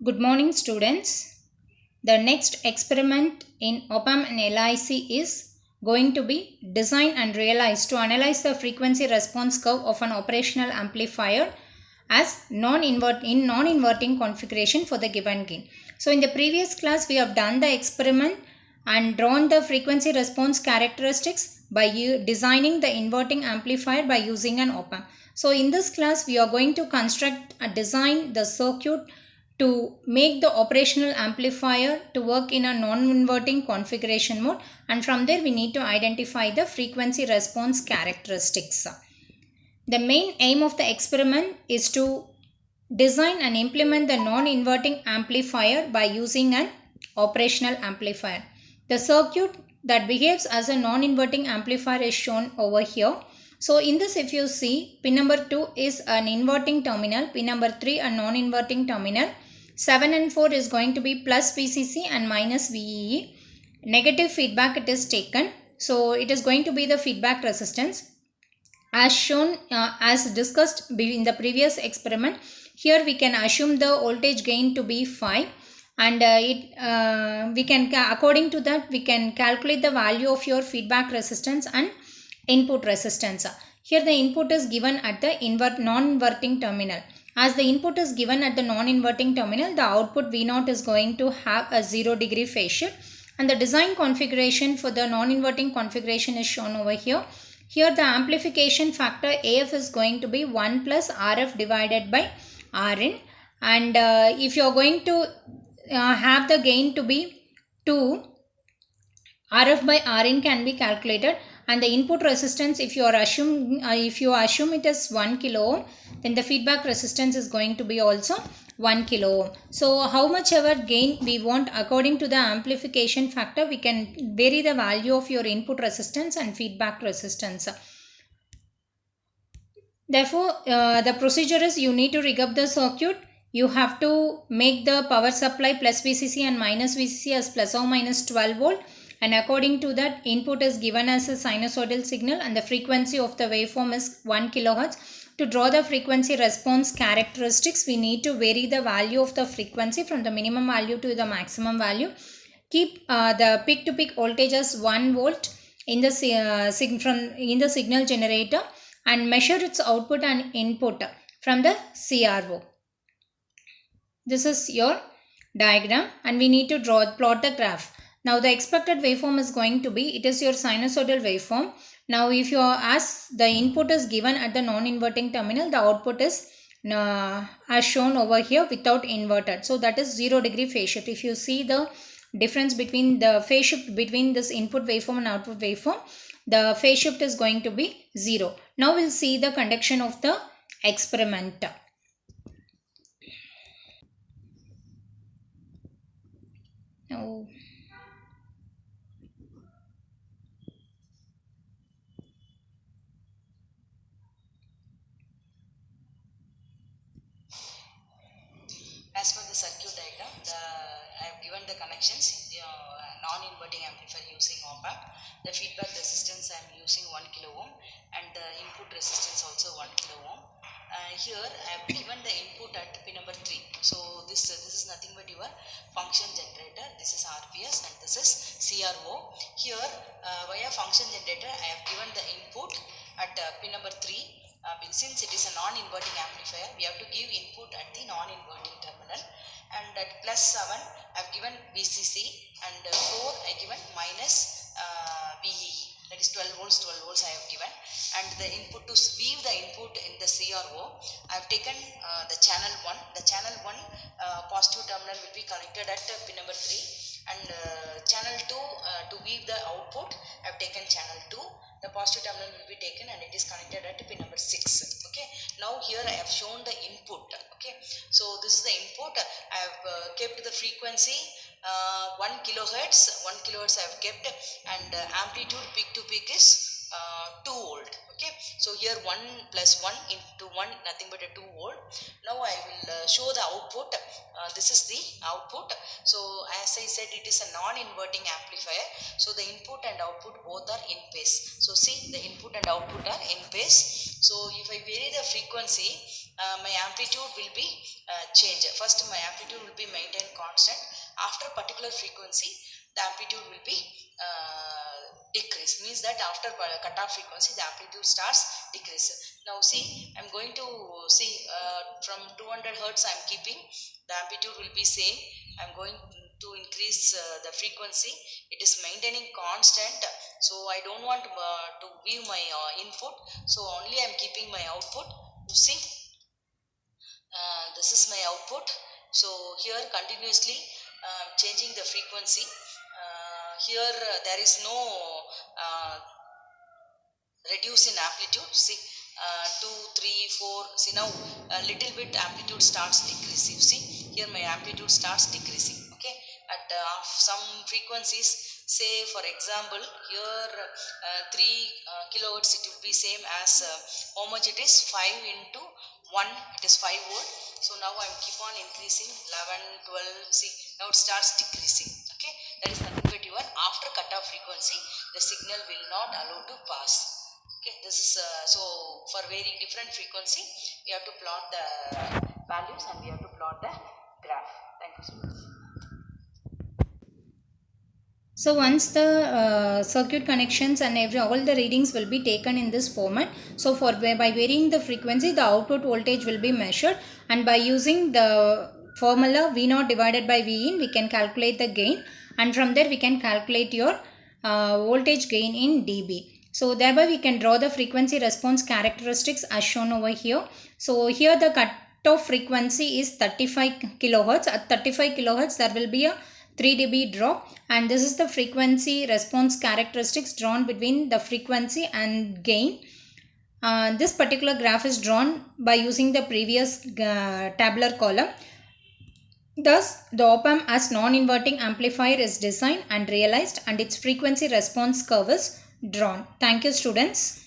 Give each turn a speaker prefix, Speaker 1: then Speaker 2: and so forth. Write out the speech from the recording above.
Speaker 1: Good morning, students. The next experiment in OPAM and LIC is going to be design and realize to analyze the frequency response curve of an operational amplifier as non-inverting configuration for the given gain. So in the previous class we have done the experiment and drawn the frequency response characteristics by designing the inverting amplifier by using an op-amp. So in this class we are going to construct a design the circuit to make the operational amplifier to work in a non-inverting configuration mode, and from there we need to identify the frequency response characteristics. The main aim of the experiment is to design and implement the non-inverting amplifier by using an operational amplifier. The circuit that behaves as a non-inverting amplifier is shown over here. So in this, if you see, pin number 2 is an inverting terminal, pin number 3 a non-inverting terminal, 7 and 4 is going to be plus VCC and minus VEE. Negative feedback it is taken. So it is going to be the feedback resistance. As shown, as discussed in the previous experiment, here we can assume the voltage gain to be 5, and we can, according to that, we can calculate the value of your feedback resistance and input resistance. Here the input is given at the non-inverting terminal. As the input is given at the non-inverting terminal, the output V0 is going to have a 0 degree phase shift, and the design configuration for the non-inverting configuration is shown over here. Here the amplification factor AF is going to be 1 plus RF divided by Rin, and if you are going to have the gain to be 2, RF by Rin can be calculated, and the input resistance, if you assume it as 1 kilo ohm, then the feedback resistance is going to be also 1 kilo ohm. So how much ever gain we want according to the amplification factor, we can vary the value of your input resistance and feedback resistance. Therefore, the procedure is you need to rig up the circuit. You have to make the power supply plus VCC and minus VCC as plus or minus 12 volt, and according to that, input is given as a sinusoidal signal and the frequency of the waveform is 1 kilohertz. To draw the frequency response characteristics, we need to vary the value of the frequency from the minimum value to the maximum value. Keep the peak to peak voltage as 1 volt in the signal generator, and measure its output and input from the CRO. This is your diagram, and we need to plot the graph. Now the expected waveform is going to be, it is your sinusoidal waveform. Now if you as the input is given at the non-inverting terminal, the output is as shown over here without inverted. So that is 0 degree phase shift. If you see the difference between the phase shift between this input waveform and output waveform, the phase shift is going to be 0. Now we'll see the conduction of the experiment. Now
Speaker 2: as per the circuit diagram, I have given the connections, non-inverting amplifier using op-amp. The feedback resistance I am using 1 kilo ohm, and the input resistance also 1 kilo ohm. Here I have given the input at pin number 3. So this is nothing but your function generator. This is RPS and this is CRO. Here via function generator I have given the input at pin number 3. Since it is a non-inverting amplifier, we have to give input at the non-inverting terminal, and at plus 7 I have given VCC, and 4 I given minus VEE, that is 12 volts I have given, and the input to weave the input in the CRO, I have taken the channel 1. The channel 1 positive terminal will be connected at pin number 3, and channel 2 to weave the output I have taken channel 2. The positive terminal will be taken and it is connected at pin number 6. Okay, now here I have shown the input. Okay, so this is the input. I have kept the frequency 1 kilohertz. 1 kilohertz I have kept, and amplitude peak to peak is 2 volt. Okay, so here 1 plus 1 into 1, nothing but a 2 volt. Now I will show the output. This is the output. So as I said, it is a non-inverting amplifier, so the input and output both are in phase. So see, the input and output are in phase. So if I vary the frequency, my amplitude will be changed. First my amplitude will be maintained constant. After particular frequency, the amplitude will be decrease, means that after cutoff frequency the amplitude starts decrease. Now see, I'm going to see from 200 hertz I'm keeping, the amplitude will be same. I'm going to increase the frequency, it is maintaining constant, so I don't want to view my input, so only I'm keeping my output. You see, this is my output. So here continuously changing the frequency. Here there is no reduce in amplitude. See, 2, 3, 4. See, now a little bit amplitude starts decreasing. You see, here my amplitude starts decreasing. Okay, at some frequencies, say for example here 3 kilohertz, it will be same as how much it is, 5 into 1, it is 5 volt. So now I keep on increasing 11, 12. See, now it starts decreasing. Okay, that is nothing but your after cutoff frequency, the signal will not allow to pass. Okay, this is so for very different frequency we have to plot the values and we have to plot the graph. Thank you so much.
Speaker 1: So once the circuit connections and all the readings will be taken in this format. So by varying the frequency, the output voltage will be measured, and by using the formula V0 divided by Vin, we can calculate the gain, and from there we can calculate your voltage gain in dB. So thereby we can draw the frequency response characteristics as shown over here. So here the cutoff frequency is 35 kilohertz. At 35 kilohertz there will be a 3 dB drop, and this is the frequency response characteristics drawn between the frequency and gain. This particular graph is drawn by using the previous tabular column. Thus, the op-amp as non-inverting amplifier is designed and realized, and its frequency response curve is drawn. Thank you, students.